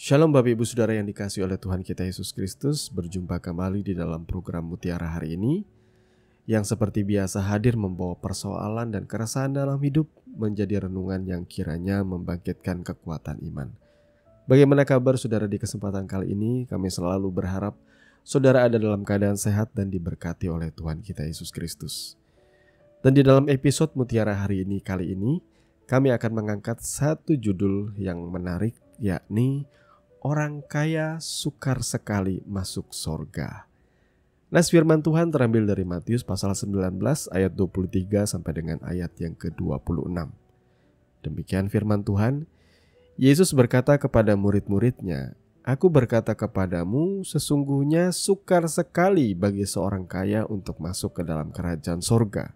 Shalom Bapak Ibu Saudara yang dikasihi oleh Tuhan kita Yesus Kristus. Berjumpa kembali di dalam program Mutiara hari ini, yang seperti biasa hadir membawa persoalan dan keresahan dalam hidup menjadi renungan yang kiranya membangkitkan kekuatan iman. Bagaimana kabar saudara di kesempatan kali ini? Kami selalu berharap saudara ada dalam keadaan sehat dan diberkati oleh Tuhan kita Yesus Kristus. Dan di dalam episode Mutiara hari ini kali ini, kami akan mengangkat satu judul yang menarik, yakni orang kaya sukar sekali masuk sorga. Nas firman Tuhan terambil dari Matius pasal 19 ayat 23 sampai dengan ayat yang ke-26. Demikian firman Tuhan. Yesus berkata kepada murid-muridnya, "Aku berkata kepadamu, sesungguhnya sukar sekali bagi seorang kaya untuk masuk ke dalam kerajaan sorga.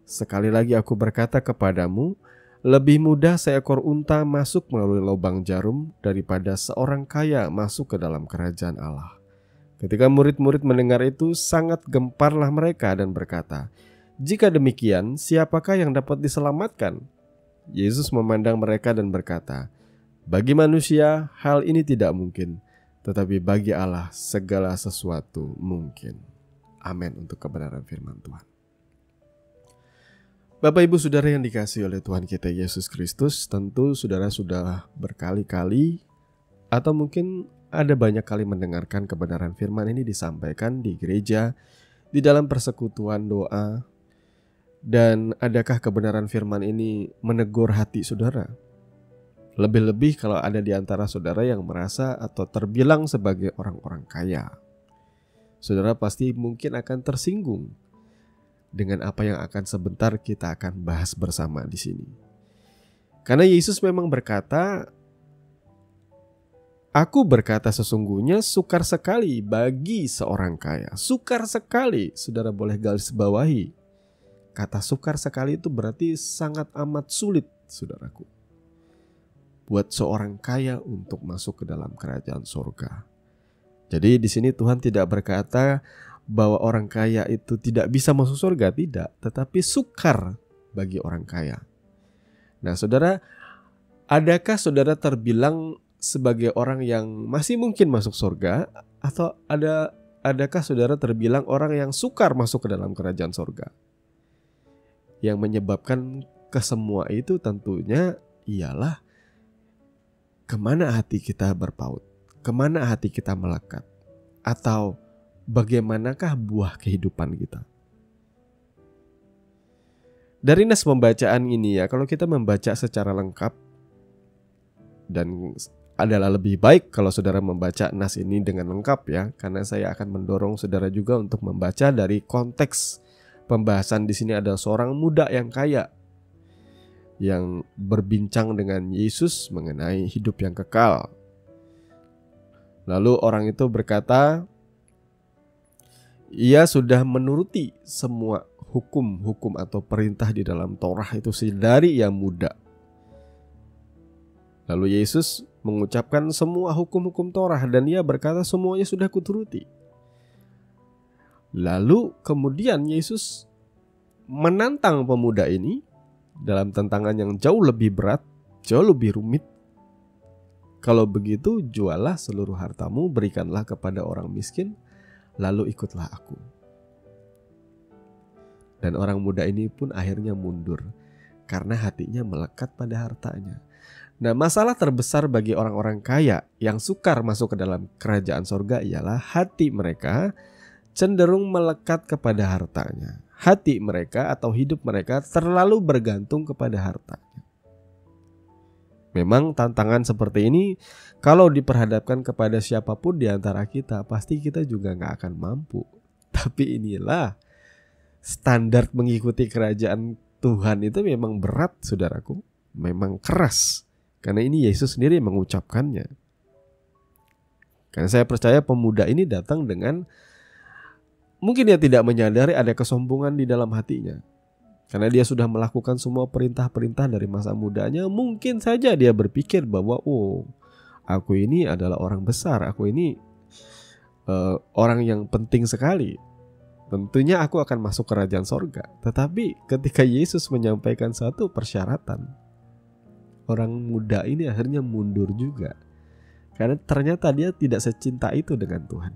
Sekali lagi aku berkata kepadamu, lebih mudah seekor unta masuk melalui lubang jarum daripada seorang kaya masuk ke dalam kerajaan Allah." Ketika murid-murid mendengar itu, sangat gemparlah mereka dan berkata, "Jika demikian, siapakah yang dapat diselamatkan?" Yesus memandang mereka dan berkata, "Bagi manusia hal ini tidak mungkin, tetapi bagi Allah segala sesuatu mungkin." Amin untuk kebenaran firman Tuhan. Bapak Ibu Saudara yang dikasihi oleh Tuhan kita Yesus Kristus, tentu saudara sudah berkali-kali atau mungkin ada banyak kali mendengarkan kebenaran firman ini disampaikan di gereja, di dalam persekutuan doa. Dan adakah kebenaran firman ini menegur hati saudara? Lebih-lebih kalau ada di antara saudara yang merasa atau terbilang sebagai orang-orang kaya. Saudara pasti mungkin akan tersinggung dengan apa yang akan sebentar kita akan bahas bersama di sini. Karena Yesus memang berkata, "Aku berkata sesungguhnya sukar sekali bagi seorang kaya." Sukar sekali, saudara boleh garis bawahi. Kata sukar sekali itu berarti sangat amat sulit, saudaraku, buat seorang kaya untuk masuk ke dalam kerajaan surga. Jadi di sini Tuhan tidak berkata bahwa orang kaya itu tidak bisa masuk surga, tidak, tetapi sukar bagi orang kaya. Nah, saudara, adakah saudara terbilang sebagai orang yang masih mungkin masuk surga, atau adakah saudara terbilang orang yang sukar masuk ke dalam kerajaan surga? Yang menyebabkan kesemua itu tentunya ialah kemana hati kita berpaut, kemana hati kita melekat, atau bagaimanakah buah kehidupan kita. Dari nas pembacaan ini ya, kalau kita membaca secara lengkap, dan adalah lebih baik kalau saudara membaca nas ini dengan lengkap ya, karena saya akan mendorong saudara juga untuk membaca dari konteks pembahasan di sini. Ada seorang muda yang kaya yang berbincang dengan Yesus mengenai hidup yang kekal. Lalu orang itu berkata, ia sudah menuruti semua hukum-hukum atau perintah di dalam Torah itu sedari ia muda. Lalu Yesus mengucapkan semua hukum-hukum Torah dan ia berkata, semuanya sudah kuturuti. Lalu kemudian Yesus menantang pemuda ini dalam tantangan yang jauh lebih berat, jauh lebih rumit. Kalau begitu, jualah seluruh hartamu, berikanlah kepada orang miskin, lalu ikutlah aku. Dan orang muda ini pun akhirnya mundur karena hatinya melekat pada hartanya. Nah, masalah terbesar bagi orang-orang kaya yang sukar masuk ke dalam kerajaan sorga ialah hati mereka cenderung melekat kepada hartanya. Hati mereka atau hidup mereka terlalu bergantung kepada hartanya. Memang tantangan seperti ini kalau diperhadapkan kepada siapapun di antara kita, pasti kita juga gak akan mampu. Tapi inilah standar mengikuti kerajaan Tuhan itu memang berat, saudaraku. Memang keras. Karena ini Yesus sendiri mengucapkannya. Karena saya percaya pemuda ini datang dengan, mungkin dia tidak menyadari ada kesombongan di dalam hatinya. Karena dia sudah melakukan semua perintah-perintah dari masa mudanya, mungkin saja dia berpikir bahwa aku ini adalah orang besar, aku ini orang yang penting sekali. Tentunya aku akan masuk kerajaan sorga. Tetapi ketika Yesus menyampaikan satu persyaratan, orang muda ini akhirnya mundur juga. Karena ternyata dia tidak secinta itu dengan Tuhan.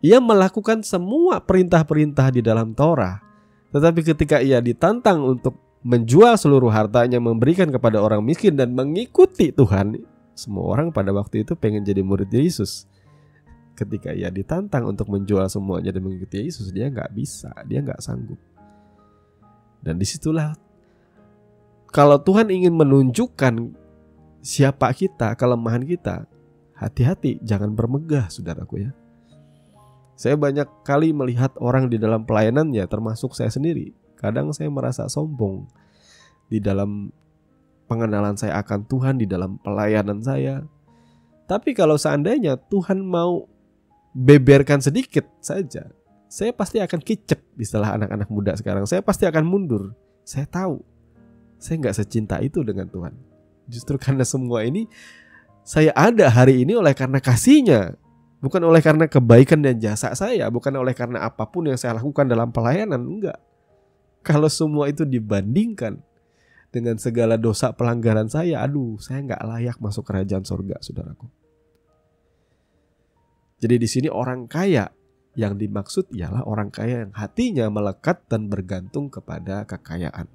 Ia melakukan semua perintah-perintah di dalam Torah, tetapi ketika ia ditantang untuk menjual seluruh hartanya, memberikan kepada orang miskin dan mengikuti Tuhan, semua orang pada waktu itu pengen jadi murid Yesus. Ketika ia ditantang untuk menjual semuanya dan mengikuti Yesus, dia nggak bisa, dia nggak sanggup. Dan disitulah kalau Tuhan ingin menunjukkan siapa kita, kelemahan kita, hati-hati, jangan bermegah, saudaraku ya. Saya banyak kali melihat orang di dalam pelayanannya, termasuk saya sendiri. Kadang saya merasa sombong di dalam pengenalan saya akan Tuhan, di dalam pelayanan saya. Tapi kalau seandainya Tuhan mau beberkan sedikit saja, saya pasti akan kicep, istilah anak-anak muda sekarang. Saya pasti akan mundur. Saya tahu saya gak secinta itu dengan Tuhan. Justru karena semua ini saya ada hari ini oleh karena kasih-Nya, bukan oleh karena kebaikan dan jasa saya, bukan oleh karena apapun yang saya lakukan dalam pelayanan. Enggak. Kalau semua itu dibandingkan dengan segala dosa pelanggaran saya, saya gak layak masuk kerajaan surga, saudaraku. Jadi di sini orang kaya yang dimaksud ialah orang kaya yang hatinya melekat dan bergantung kepada kekayaan.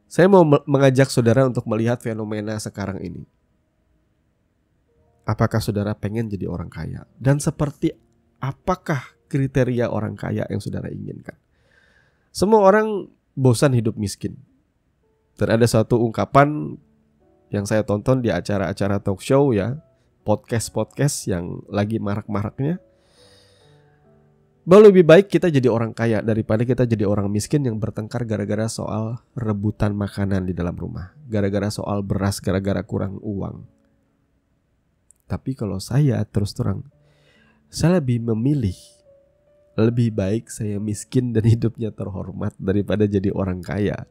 Saya mau mengajak saudara untuk melihat fenomena sekarang ini. Apakah saudara pengen jadi orang kaya? Dan seperti apakah kriteria orang kaya yang saudara inginkan? Semua orang bosan hidup miskin. Dan ada satu ungkapan yang saya tonton di acara-acara talk show ya, podcast yang lagi marak-maraknya, bahwa lebih baik kita jadi orang kaya daripada kita jadi orang miskin yang bertengkar gara-gara soal rebutan makanan di dalam rumah, gara-gara soal beras, gara-gara kurang uang. Tapi kalau saya terus terang, saya lebih memilih, lebih baik saya miskin dan hidupnya terhormat daripada jadi orang kaya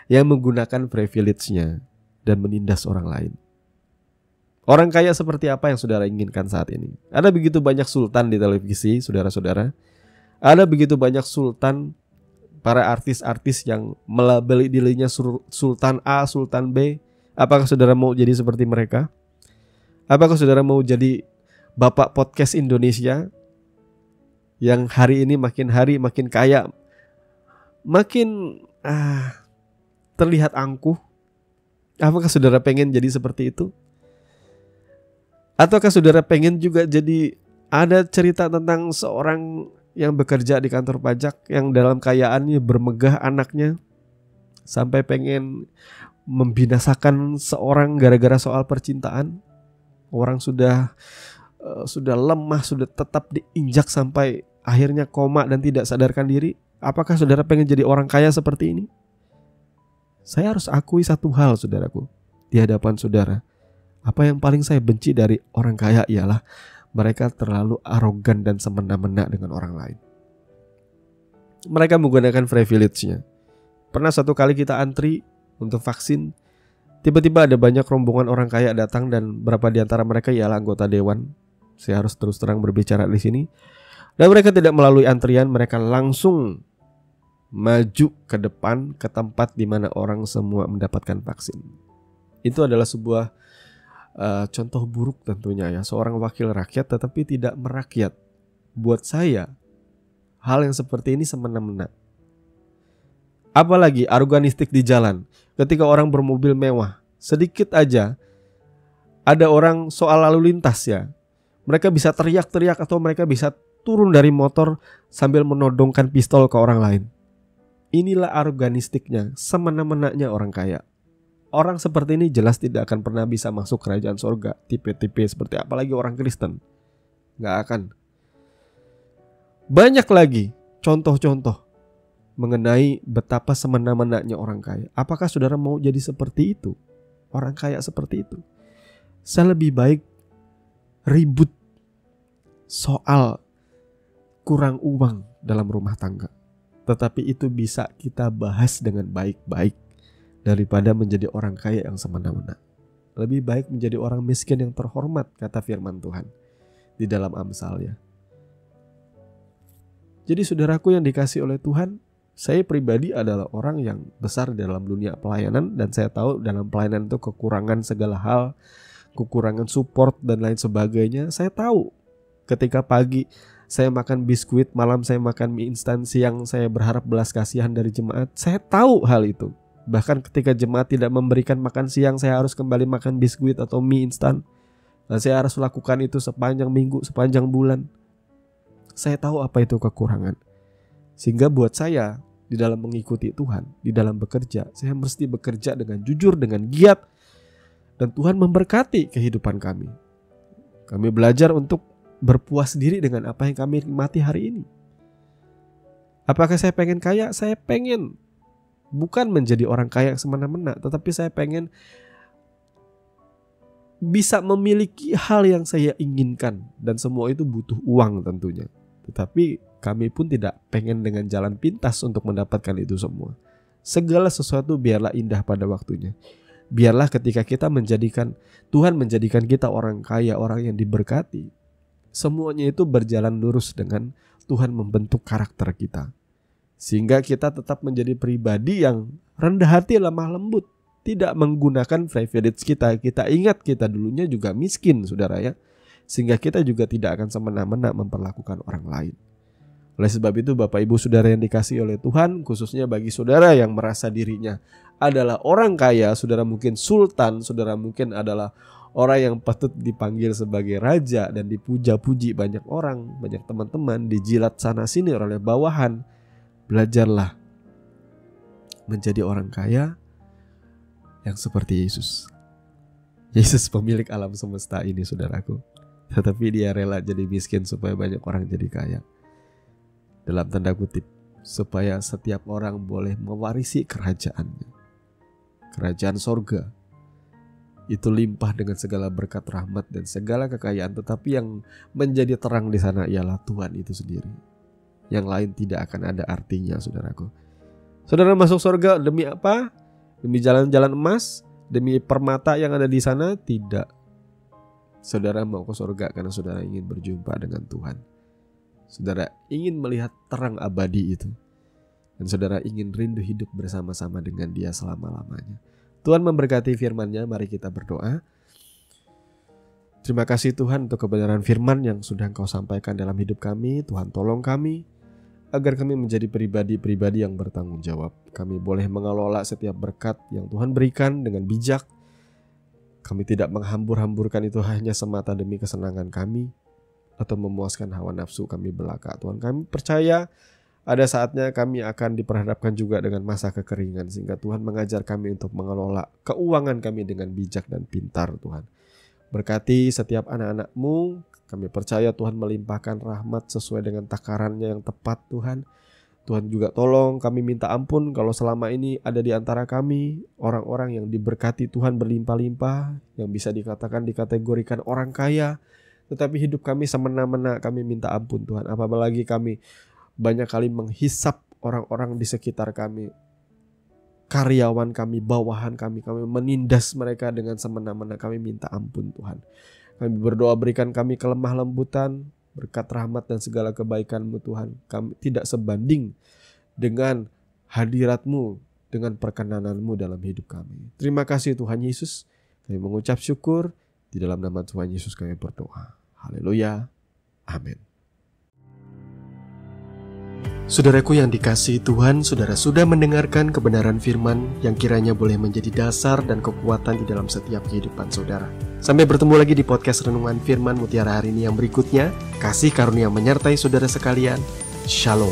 yang menggunakan privilege-nya dan menindas orang lain. Orang kaya seperti apa yang saudara inginkan saat ini? Ada begitu banyak sultan di televisi, saudara-saudara. Ada begitu banyak sultan, para artis-artis yang melabeli dirinya Sultan A, Sultan B. Apakah saudara mau jadi seperti mereka? Apakah saudara mau jadi bapak podcast Indonesia yang hari ini makin hari makin kaya, makin terlihat angkuh? Apakah saudara pengen jadi seperti itu? Ataukah saudara pengen juga jadi, ada cerita tentang seorang yang bekerja di kantor pajak yang dalam kayaannya bermegah anaknya sampai pengen membinasakan seorang gara-gara soal percintaan. Orang sudah lemah, sudah tetap diinjak sampai akhirnya koma dan tidak sadarkan diri. Apakah saudara pengen jadi orang kaya seperti ini? Saya harus akui satu hal, saudaraku, di hadapan saudara. Apa yang paling saya benci dari orang kaya ialah mereka terlalu arogan dan semena-mena dengan orang lain. Mereka menggunakan privilege-nya. Pernah satu kali kita antri untuk vaksin, tiba-tiba ada banyak rombongan orang kaya datang dan beberapa di antara mereka ialah anggota dewan. Saya harus terus terang berbicara di sini. Dan mereka tidak melalui antrian, mereka langsung maju ke depan ke tempat di mana orang semua mendapatkan vaksin. Itu adalah sebuah contoh buruk tentunya ya, seorang wakil rakyat tetapi tidak merakyat. Buat saya, hal yang seperti ini semena-mena. Apalagi aroganistik di jalan. Ketika orang bermobil mewah, sedikit aja ada orang soal lalu lintas ya, mereka bisa teriak-teriak atau mereka bisa turun dari motor sambil menodongkan pistol ke orang lain. Inilah aroganistiknya, semena-menanya orang kaya. Orang seperti ini jelas tidak akan pernah bisa masuk kerajaan surga. Tipe-tipe seperti apalagi orang Kristen, gak akan. Banyak lagi contoh-contoh mengenai betapa semena-menanya orang kaya. Apakah saudara mau jadi seperti itu? Orang kaya seperti itu. Saya lebih baik ribut soal kurang uang dalam rumah tangga, tetapi itu bisa kita bahas dengan baik-baik, daripada menjadi orang kaya yang semena-mena. Lebih baik menjadi orang miskin yang terhormat, kata firman Tuhan di dalam Amsal ya. Jadi saudaraku yang dikasihi oleh Tuhan, Saya pribadi adalah orang yang besar dalam dunia pelayanan, dan saya tahu dalam pelayanan itu kekurangan segala hal, kekurangan support dan lain sebagainya. Saya tahu ketika pagi saya makan biskuit, malam saya makan mie instan, siang saya berharap belas kasihan dari jemaat. Saya tahu hal itu. Bahkan ketika jemaat tidak memberikan makan siang, saya harus kembali makan biskuit atau mie instan. Dan saya harus lakukan itu sepanjang minggu, sepanjang bulan. Saya tahu apa itu kekurangan. Sehingga buat saya, di dalam mengikuti Tuhan, di dalam bekerja, saya mesti bekerja dengan jujur, dengan giat. Dan Tuhan memberkati kehidupan kami. Kami belajar untuk berpuas diri dengan apa yang kami nikmati hari ini. Apakah saya pengen kaya? Saya pengen. Bukan menjadi orang kaya semena-mena, tetapi saya pengen bisa memiliki hal yang saya inginkan. Dan semua itu butuh uang tentunya. Tetapi kami pun tidak pengen dengan jalan pintas untuk mendapatkan itu semua. Segala sesuatu biarlah indah pada waktunya. Biarlah ketika kita Tuhan menjadikan kita orang kaya, orang yang diberkati, semuanya itu berjalan lurus dengan Tuhan membentuk karakter kita. Sehingga kita tetap menjadi pribadi yang rendah hati, lemah lembut, tidak menggunakan privilege kita. Kita ingat kita dulunya juga miskin, saudara ya. Sehingga kita juga tidak akan semena-mena memperlakukan orang lain. Oleh sebab itu Bapak Ibu Saudara yang dikasihi oleh Tuhan, khususnya bagi saudara yang merasa dirinya adalah orang kaya, saudara mungkin sultan, saudara mungkin adalah orang yang patut dipanggil sebagai raja dan dipuja-puji banyak orang, banyak teman-teman, dijilat sana sini oleh bawahan. Belajarlah menjadi orang kaya yang seperti Yesus. Yesus pemilik alam semesta ini, saudaraku. Tetapi dia rela jadi miskin supaya banyak orang jadi kaya. Dalam tanda kutip, supaya setiap orang boleh mewarisi kerajaannya. Kerajaan sorga itu limpah dengan segala berkat rahmat dan segala kekayaan, tetapi yang menjadi terang di sana ialah Tuhan itu sendiri. Yang lain tidak akan ada artinya, saudaraku. Saudara masuk sorga demi apa? Demi jalan-jalan emas? Demi permata yang ada di sana? Tidak. Saudara mau ke surga karena saudara ingin berjumpa dengan Tuhan. Saudara ingin melihat terang abadi itu. Dan saudara ingin rindu hidup bersama-sama dengan Dia selama-lamanya. Tuhan memberkati firman-Nya, mari kita berdoa. Terima kasih Tuhan untuk kebenaran firman yang sudah Engkau sampaikan dalam hidup kami. Tuhan tolong kami agar kami menjadi pribadi-pribadi yang bertanggung jawab. Kami boleh mengelola setiap berkat yang Tuhan berikan dengan bijak. Kami tidak menghambur-hamburkan itu hanya semata demi kesenangan kami atau memuaskan hawa nafsu kami belaka. Tuhan, kami percaya ada saatnya kami akan diperhadapkan juga dengan masa kekeringan, sehingga Tuhan mengajar kami untuk mengelola keuangan kami dengan bijak dan pintar. Tuhan, berkati setiap anak-anak-Mu. Kami percaya Tuhan melimpahkan rahmat sesuai dengan takarannya yang tepat. Tuhan juga tolong kami minta ampun kalau selama ini ada di antara kami orang-orang yang diberkati Tuhan berlimpah-limpah, yang bisa dikategorikan orang kaya, tetapi hidup kami semena-mena. Kami minta ampun Tuhan. Apalagi kami banyak kali menghisap orang-orang di sekitar kami, karyawan kami, bawahan kami menindas mereka dengan semena-mena. Kami minta ampun Tuhan. Kami berdoa berikan kami kelemah lembutan, berkat rahmat dan segala kebaikan-Mu Tuhan. Kami tidak sebanding dengan hadirat-Mu, dengan perkenanan-Mu dalam hidup kami. Terima kasih Tuhan Yesus. Kami mengucap syukur. Di dalam nama Tuhan Yesus kami berdoa. Haleluya. Amin. Saudaraku yang dikasihi Tuhan, saudara sudah mendengarkan kebenaran firman yang kiranya boleh menjadi dasar dan kekuatan di dalam setiap kehidupan saudara. Sampai bertemu lagi di podcast Renungan Firman Mutiara hari ini yang berikutnya. Kasih karunia menyertai saudara sekalian. Shalom.